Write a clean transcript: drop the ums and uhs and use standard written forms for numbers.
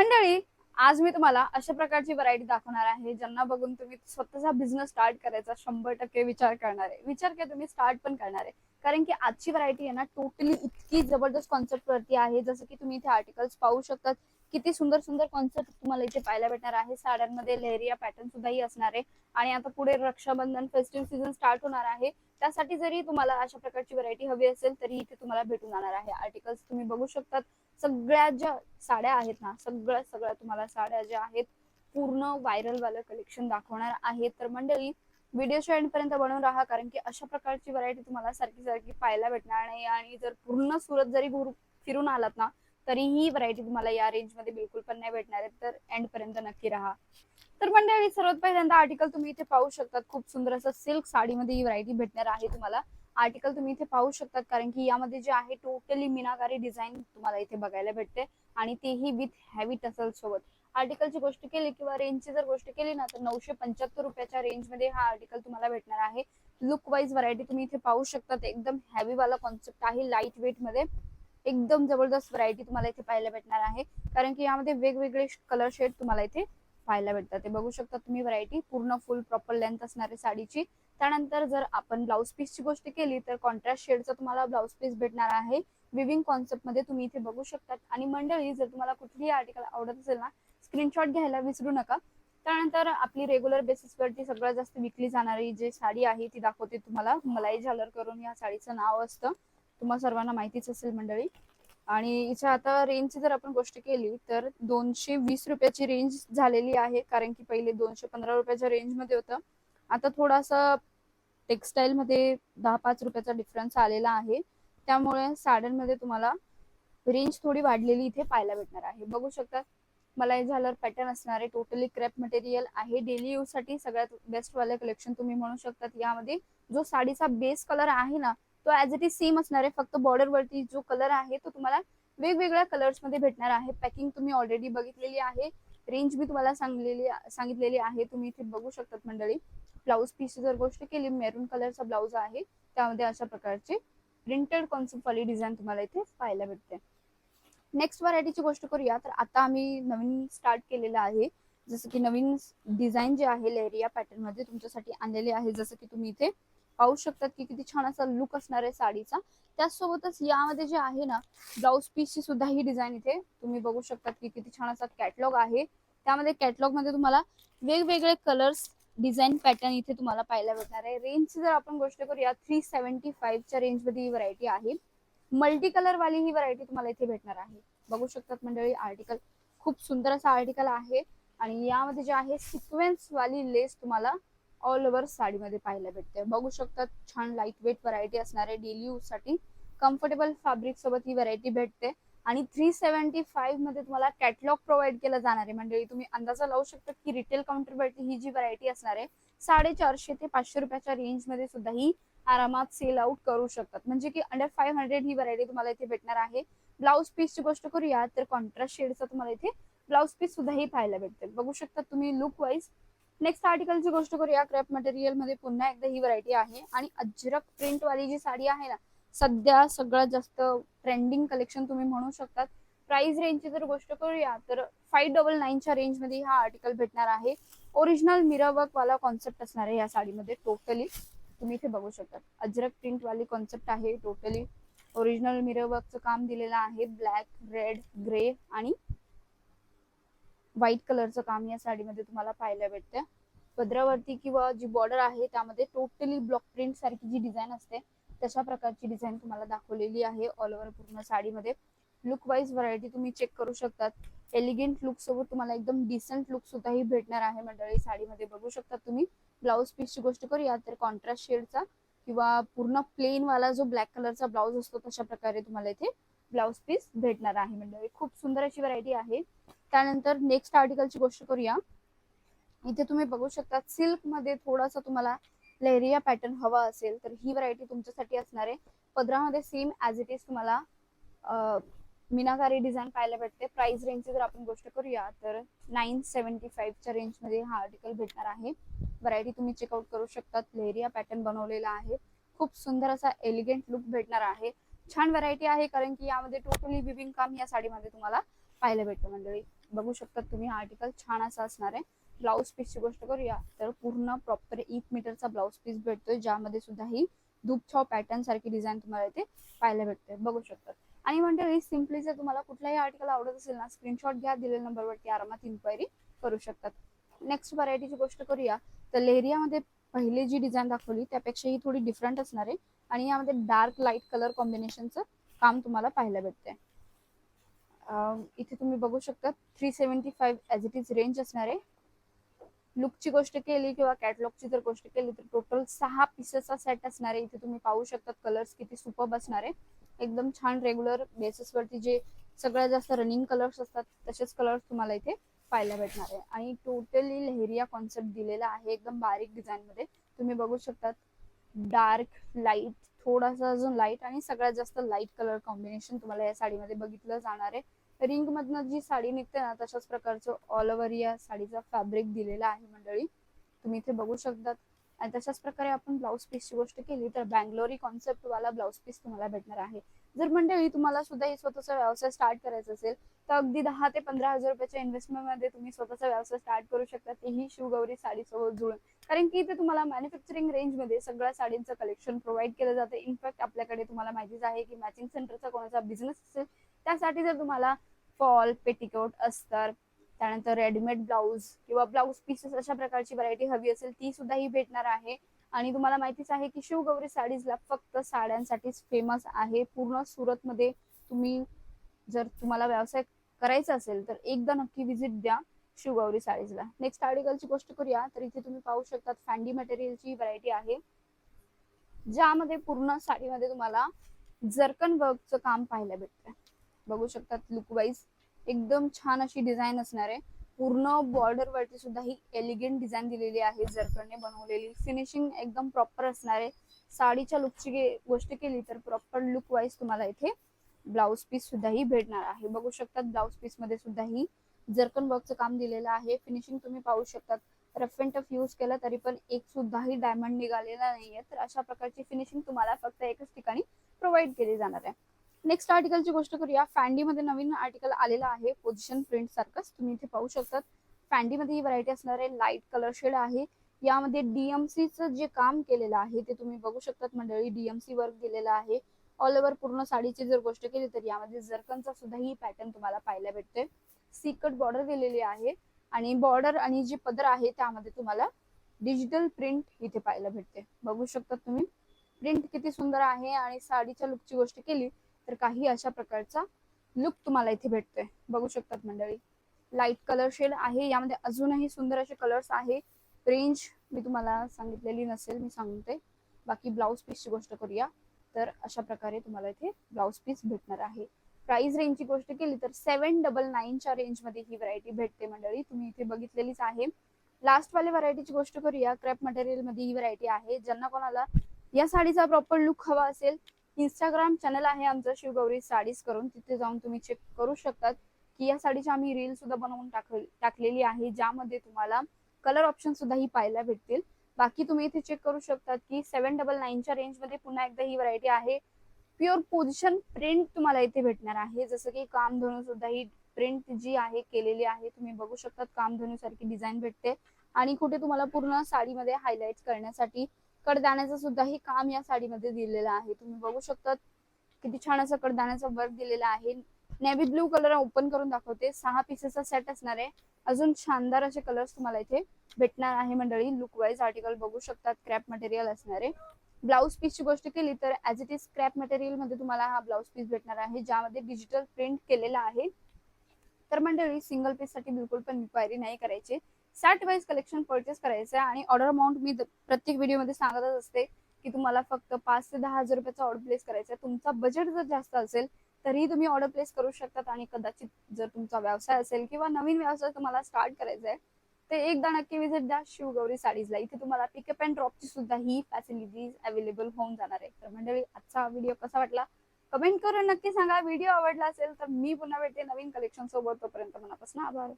मंडळी, आज मी तुम्हाला अशा प्रकारची व्हरायटी दाखवणार आहे ज्यांना बघून तुम्ही स्वतःचा बिझनेस स्टार्ट करायचा 100% विचार करणार आहे. विचार केला तुम्ही स्टार्ट पण करणार आहे. कारण की आजची व्हरायटी आहे ना, टोटली इतकी जबरदस्त कॉन्सेप्ट वरती आहे. जसं की तुम्ही इथे आर्टिकल्स पाहू शकतात. किती सुंदर सुंदर कॉन्सेप्ट तुम्हाला इथे पाहायला भेटणार आहे. साड्यांमध्ये लेहरिया पॅटर्न सुद्धाही असणार आहे. आणि आता पुढे रक्षाबंधन फेस्टिव्ह सीझन स्टार्ट होणार आहे. त्यासाठी जरी तुम्हाला अशा प्रकारची व्हरायटी हवी असेल तरी इथे तुम्हाला भेटून जाणार आहे. आर्टिकल्स तुम्ही बघू शकतात. सगळ्या ज्या साड्या आहेत ना, सगळ्या तुम्हाला साड्या ज्या आहेत पूर्ण व्हायरल वालं कलेक्शन दाखवणार आहे. तर मंडळी, व्हिडिओच्या एंड पर्यंत बनवून राहा, कारण की अशा प्रकारची व्हरायटी तुम्हाला सारखी सारखी पाहायला भेटणार नाही. आणि जर पूर्ण सुरत जरी फिरून आलात ना, तरी ही व्हरायटी तुम्हाला या रेंज मध्ये बिलकुल पण नाही भेटणार आहे. तर एंड पर्यंत नक्की राहा. तर मंडळी, सर्वात पहिल्यांदा आर्टिकल तुम्ही इथे पाहू शकतात. खूप सुंदर असं सिल्क साडीमध्ये ही व्हरायटी भेटणार आहे तुम्हाला. आर्टिकल तुम्ही इथे पाहू शकतात, कारण की यामध्ये जे आहे टोटली मीनाकारी डिझाईन तुम्हाला इथे बघायला भेटते. आणि तेही विथ हेवी टसल सोबत. आर्टिकलची गोष्ट केली किंवा रेंजची जर गोष्ट केली ना, तर 975 रुपयाच्या रेंज मध्ये हा आर्टिकल तुम्हाला भेटणार आहे. लुक वाईज व्हरायटी तुम्ही इथे पाहू शकतात. एकदम हेवी वाला कॉन्सेप्ट आहे, लाईट वेट मध्ये. एकदम जबरदस्त व्हरायटी तुम्हाला इथे पाहायला भेटणार आहे. कारण की यामध्ये वेगवेगळे कलर शेड तुम्हाला इथे पाहायला भेटतात. ते बघू शकता तुम्ही. व्हरायटी पूर्ण फुल प्रॉपर लेंथ असणार आहे साडीची. त्यानंतर जर आपण ब्लाउज पीसची गोष्ट केली तर कॉन्ट्रास्ट शेडचा तुम्हाला ब्लाउज पीस भेटणार आहे. विविंग कॉन्सेप्ट मध्ये तुम्ही इथे बघू शकतात. आणि मंडळी, जर तुम्हाला कुठलीही आर्टिकल आवडत असेल ना, स्क्रीनशॉट घ्यायला विसरू नका. त्यानंतर आपली रेग्युलर बेसिसवरती सगळ्यात जास्त विकली जाणारी जी साडी आहे ती दाखवते तुम्हाला. मलाई झालर करून या साडीचं नाव असतं. तुम्हाला सर्वांना माहितीच असेल मंडळी. आणि हिच्या आता रेंजची जर आपण गोष्ट केली तर 220 रुपयाची रेंज झालेली आहे. कारण की पहिले 215 रुपयाच्या रेंज मध्ये होतं. आता थोडासा टेक्सटाईल मध्ये 10-5 रुपयाचा डिफरन्स आलेला आहे. त्यामुळे साड्यांमध्ये तुम्हाला रेंज थोडी वाढलेली इथे पाहायला भेटणार आहे. बघू शकता, मलाई झालर पॅटर्न असणारे टोटली क्रेप मटेरियल आहे. डेली यूज साठी सगळ्यात बेस्ट वाले कलेक्शन तुम्ही म्हणू शकतात. यामध्ये जो साडीचा बेस कलर आहे ना, तो ऍज इट इज सेम असणार आहे. फक्त बॉर्डर वरती जो कलर आहे तो तुम्हाला वेगवेगळ्या कलर्स मध्ये भेटणार आहे. पॅकिंग तुम्ही ऑलरेडी बघितलेली आहे. रेंज मी तुम्हाला सांगितलेली आहे. तुम्ही इथे बघू शकतात मंडळी. ब्लाउज पीसची जर गोष्ट केली, मेरून कलरचा ब्लाउज आहे. त्यामध्ये अशा प्रकारचे प्रिंटेड कॉन्सेप्ट वाली डिझाईन तुम्हाला इथे पाहायला भेटते. नेक्स्ट व्हरायटीची गोष्ट करूया तर आता आम्ही नवीन स्टार्ट केलेलं आहे. जसं की नवीन डिझाईन जे आहे लेहरिया पॅटर्न मध्ये तुमच्यासाठी आणलेले आहे. जसं की तुम्ही इथे पाहू शकतात की किती छान असा लुक असणार आहे साडीचा. त्याचसोबतच यामध्ये जे आहे ना, ब्लाउज पीसची सुद्धा ही डिझाईन इथे तुम्ही बघू शकतात की किती छान असा कॅटलॉग आहे. त्यामध्ये कॅटलॉग मध्ये तुम्हाला वेगवेगळे कलर्स, डिझाईन, पॅटर्न इथे तुम्हाला पाहायला भेटणार आहे. रेंजची जर आपण गोष्ट करूया 375 च्या रेंज मध्ये ही व्हरायटी आहे. मल्टी कलर वाली ही व्हरायटी तुम्हाला इथे भेटणार आहे. बघू शकतात मंडळी, आर्टिकल खूप सुंदर असा आर्टिकल आहे. आणि यामध्ये जे आहे सिक्वेन्स वाली लेस तुम्हाला ऑल ओव्हर साडीमध्ये पाहायला भेटते. बघू शकतात, छान लाईट वेट व्हरायटी असणार आहे. डेली यूज साठी कम्फर्टेबल फॅब्रिक सोबत ही व्हरायटी भेटते. आणि 375 मध्ये तुम्हाला कॅटलॉग प्रोव्हाइड केला जाणार आहे. मंडळी, तुम्ही अंदाजा लावू शकता की रिटेल काउंटरवरती ही जी व्हरायटी असणार आहे 450 ते 500 रुपयाच्या रेंज मध्ये सुद्धा ही आरामात सेल आउट करू शकतात. म्हणजे की अंडर 500 ही व्हरायटी तुम्हाला इथे भेटणार आहे. ब्लाउज पीसची गोष्ट करूया तर कॉन्ट्रास्ट शेडचा तुम्हाला इथे ब्लाउज पीस सुद्धा ही पाहायला भेटते. बघू शकता तुम्ही लुक वाईज. नेक्स्ट आर्टिकलची गोष्ट करूया. क्रेप मटेरियल मध्ये पुन्हा एकदा ही व्हरायटी आहे. आणि अजरक प्रिंट वाली जी साडी आहे ना, सध्या सगळ्यात जास्त ट्रेंडिंग कलेक्शन तुम्ही म्हणू शकतात. प्राइस रेंजची जर गोष्ट करूया तर 599 च्या रेंज मध्ये हा आर्टिकल भेटणार आहे. ओरिजिनल मिरर वर्क वाला कॉन्सेप्ट असणार आहे या साडीमध्ये. टोटली तुम्ही इथे बघू शकता, अजरक प्रिंट वाली कॉन्सेप्ट आहे. टोटली ओरिजिनल मिरर वर्कचं काम दिलेलं आहे. ब्लॅक, रेड, ग्रे आणि व्हाईट कलरचं काम या साडीमध्ये तुम्हाला पाहायला भेटते. पदरावरती किंवा जी बॉर्डर आहे त्यामध्ये टोटली ब्लॉक प्रिंट सारखी जी डिझाईन असते तशा प्रकारची डिझाईन तुम्हाला दाखवलेली आहे ऑल ओव्हर पूर्ण साडीमध्ये. लुक वाईज व्हरायटी तुम्ही चेक करू शकतात. एलिगेंट लुक सोबत तुम्हाला एकदम डिसेंट लुक सुद्धा ही भेटणार आहे मंडळी साडीमध्ये. बघू शकता तुम्ही. ब्लाउज पीसची गोष्ट करूया तर कॉन्ट्रास्ट शेडचा किंवा पूर्ण प्लेन वाला जो ब्लॅक कलरचा ब्लाउज असतो तशा प्रकारे तुम्हाला इथे ब्लाउज पीस भेटणार आहे मंडळी. खूप सुंदर अशी व्हरायटी आहे. त्यानंतर नेक्स्ट आर्टिकलची गोष्ट करूया. इथे तुम्ही बघू शकता, सिल्क मध्ये थोडासा तुम्हाला लेहरिया पॅटर्न हवा असेल तर ही व्हरायटी तुमच्यासाठी असणार आहे. पदरामध्ये सेम ऍज इट इज तुम्हाला मीनाकारी डिझाईन पाहायला भेटते. प्राइस रेंजची जर आपण गोष्ट करूया तर 975 च्या रेंज मध्ये हा आर्टिकल भेटणार आहे. व्हरायटी तुम्ही चेकआउट करू शकता. लेहरिया पॅटर्न बनवलेला आहे. खूप सुंदर असा एलिगेंट लुक भेटणार आहे. छान व्हरायटी आहे, कारण की यामध्ये टोटली विविंग काम या साडीमध्ये तुम्हाला पाहायला भेटतं मंडळी. बघू शकता तुम्ही आर्टिकल छान असा असणार आहे. ब्लाऊज पीसची गोष्ट करूया तर पूर्ण प्रॉपर 1 मीटरचा ब्लाऊज पीस भेटतोय, ज्यामध्ये सुद्धा ही धूपछाव पॅटर्न सारखी डिझाईन तुम्हाला इथे पाहायला भेटते, बघू शकतात. आणि मंडळी सिम्पली जर तुम्हाला कुठलाही आर्टिकल आवडत असेल ना, स्क्रीनशॉट घ्या, दिलेल्या नंबरवरती आरामात इन्क्वायरी करू शकतात. नेक्स्ट व्हरायटीची गोष्ट करूया तर लेहरियामध्ये पहिले जी डिझाईन दाखवली त्यापेक्षा ही थोडी डिफरंट असणार आहे आणि यामध्ये डार्क लाईट कलर कॉम्बिनेशनचं काम तुम्हाला पाहायला भेटतंय. इथे तुम्ही बघू शकता 375 ॲज इट इज रेंज असणार आहे. लुकची गोष्ट केली किंवा कॅटलॉगची जर गोष्ट केली तर टोटल 6 पीसेसचा सेट असणार आहे. इथे तुम्ही पाहू शकता कलर्स किती सुपर्ब असणार आहे. एकदम छान रेग्युलर बेसिसवरती जे सगळ्यात जास्त रनिंग कलर्स असतात तसेच कलर्स तुम्हाला इथे पाहायला भेटणार आहे. आणि टोटली लेहरिया कॉन्सेप्ट दिलेला आहे एकदम बारीक डिझाईन मध्ये. तुम्ही बघू शकता डार्क लाईट, थोडासा अजून लाईट आणि सगळ्यात जास्त लाईट कलर कॉम्बिनेशन तुम्हाला या साडीमध्ये बघितलं जाणार आहे. रिंग मधनं जी साडी निघते ना तशाच प्रकारचं ऑल ओव्हर या साडीचा फॅब्रिक दिलेला आहे मंडळी, तुम्ही इथे बघू शकतात. आणि तशाच प्रकारे आपण ब्लाऊज पीसची गोष्ट केली तर बँगलोरी कॉन्सेप्ट वाला ब्लाऊज पीस तुम्हाला भेटणार आहे. जर मंडळी तुम्हाला सुद्धा स्वतःचा व्यवसाय स्टार्ट करायचा असेल तर अगदी 10 ते 15 हजार रुपयाच्या इन्व्हेस्टमेंट मध्ये तुम्ही स्वतःचा व्यवसाय स्टार्ट करू शकता, तेही शिवगौरी साडी सोबत जुळून. कारण की इथे तुम्हाला मॅन्युफॅक्चरिंग रेंज मध्ये सगळ्या साडींचं कलेक्शन प्रोव्हाइड केलं जातं. इनफॅक्ट आपल्याकडे तुम्हाला माहितीच आहे की मॅचिंग सेंटरचा कोणाचा बिझनेस असेल त्यासाठी जर तुम्हाला फॉल, पेटिकोट, अस्तर, त्यानंतर रेडीमेड ब्लाऊज किंवा ब्लाऊज पीसेस अशा प्रकारची व्हरायटी हवी असेल ती सुद्धा ही भेटणार आहे. आणि तुम्हाला माहितीच आहे की शिवगौरी साडीजला फक्त साड्यांसाठीच फेमस आहे पूर्ण सुरतमध्ये. तुम्ही जर तुम्हाला व्यवसाय करायचा असेल तर एकदा नक्की विजिट द्या शिवगौरी साडीजला. नेक्स्ट आर्टिकलची गोष्ट करूया तर इथे तुम्ही पाहू शकता फॅन्डी मटेरियलची व्हरायटी आहे, ज्यामध्ये पूर्ण साडीमध्ये तुम्हाला जर्कन वर्कचं काम पाहायला भेटतं, बघू शकतात. लुक वाईज एकदम छान अशी डिझाईन असणार आहे. पूर्ण बॉर्डर वरती सुद्धा ही एलिगंट डिझाईन दिलेली आहे, जर्कनने बनवलेली. फिनिशिंग एकदम प्रॉपर असणार आहे. साडीच्या लुकची गोष्ट केली तर प्रॉपर लुक वाईज तुम्हाला इथे ब्लाऊज पीस सुद्धा ही भेटणार आहे, बघू शकतात. ब्लाऊज पीस मध्ये सुद्धा ही जर्कन वर्कचं काम दिलेलं आहे. फिनिशिंग तुम्ही पाहू शकतात. रफ अँड टफ यूज केला तरी पण एक सुद्धाही डायमंड निघालेला नाहीये. तर अशा प्रकारची फिनिशिंग तुम्हाला फक्त एकच ठिकाणी प्रोव्हाइड केली जाणार आहे. नेक्स्ट आर्टिकलची गोष्ट करूया. फॅन्डी मध्ये नवीन आर्टिकल आलेला आहे पोझिशन प्रिंट सारखंच, तुम्ही इथे पाहू शकतात. फॅन्डी मध्ये ही व्हरायटी असणार आहे, लाईट कलर शेड आहे. यामध्ये डीएमसीचं जे काम केलेलं आहे ते तुम्ही बघू शकतात मंडळी. डीएमसी वर्क दिलेला आहे ऑल ओव्हर पूर्ण साडीची जर गोष्ट केली तर यामध्ये जर्कनचा सुद्धा ही पॅटर्न तुम्हाला पाहायला भेटते. सीकट बॉर्डर दिलेली आहे आणि बॉर्डर आणि जी पदर आहे त्यामध्ये तुम्हाला डिजिटल प्रिंट इथे पाहायला भेटते, बघू शकतात तुम्ही. प्रिंट किती सुंदर आहे. आणि साडीच्या लुकची गोष्ट केली तर काही अशा प्रकारचा लुक तुम्हाला इथे भेटतोय, बघू शकतात मंडळी. लाईट कलर शेड आहे, यामध्ये अजूनही सुंदर असे कलर्स आहे. रेंज मी तुम्हाला सांगितलेली नसेल, मी सांगते. बाकी ब्लाऊज पीसची गोष्ट करूया तर अशा प्रकारे तुम्हाला इथे ब्लाऊज पीस भेटणार आहे. प्राइस रेंजची गोष्ट केली तर 799च्या रेंज मध्ये ही व्हरायटी भेटते मंडळी, तुम्ही इथे बघितलेलीच आहे. लास्ट वाली व्हरायटीची गोष्ट करूया. क्रेप मटेरियल मध्ये ही व्हरायटी आहे. ज्यांना कोणाला या साडीचा प्रॉपर लुक हवा असेल, इंस्टाग्राम चॅनल आहे आमचं शिवगौरी साडीज करून, तिथे जाऊन तुम्ही चेक करू शकतात की या साडीची आम्ही रील सुद्धा बनवून टाकलेली आहे, ज्यामध्ये तुम्हाला कलर ऑप्शन सुद्धा ही पाहायला भेटतील. बाकी तुम्ही इथे चेक करू शकतात की 799च्या रेंज मध्ये पुन्हा एकदा ही व्हरायटी आहे. प्युअर पोझिशन प्रिंट तुम्हाला इथे भेटणार आहे, जसं की कामधनु सुद्धा ही प्रिंट जी आहे केलेली आहे, तुम्ही बघू शकतात. कामधनु सारखी डिझाईन भेटते आणि कुठे तुम्हाला पूर्ण साडीमध्ये हायलाइट करण्यासाठी कडदाण्याचं सुद्धा ही काम या साडीमध्ये दिलेलं आहे, तुम्ही बघू शकतात. किती छान असं कडदाण्याचा वर्क दिलेला आहे. नेव्ही ब्लू कलर ओपन करून दाखवते. 6 पीसेसचा सेट असणार आहे. अजून शानदार असे कलर्स तुम्हाला इथे भेटणार आहे मंडळी. लुक वाईज आर्टिकल बघू शकतात. क्रॅप मटेरियल असणार आहे. ब्लाऊज पीसची गोष्ट केली तर as it is scrap material मध्ये तुम्हाला हा ब्लाऊज पीस भेटणार आहे, ज्यामध्ये डिजिटल प्रिंट केलेला आहे. तर मंडळी सिंगल पीस साठी बिलकुल पण इन्क्वायरी नाही करायची, सेट वाईज कलेक्शन परचेस करायचं आहे. आणि ऑर्डर अमाऊंट मी प्रत्येक व्हिडिओ मध्ये सांगतच असते की तुम्हाला फक्त 5 ते 10 हजार रुपयाचा ऑर्डर प्लेस करायचा आहे. तुमचा बजेट जर जास्त असेल तरीही तुम्ही ऑर्डर प्लेस करू शकतात. आणि कदाचित जर तुमचा व्यवसाय असेल किंवा नवीन व्यवसाय तुम्हाला स्टार्ट करायचा आहे तर एकदा नक्की विजिट द्या शिवगौरी साडीजला. इथे तुम्हाला पिकअप अँड ड्रॉपची सुद्धा ही फॅसिलिटीज अवेलेबल होऊन जाणार आहे. तर मंडळी आजचा व्हिडिओ कसा वाटला कमेंट करून नक्की सांगा. व्हिडिओ आवडला असेल तर मी पुन्हा भेटते नवीन कलेक्शन सोबत, तोपर्यंत मनापासून आभार.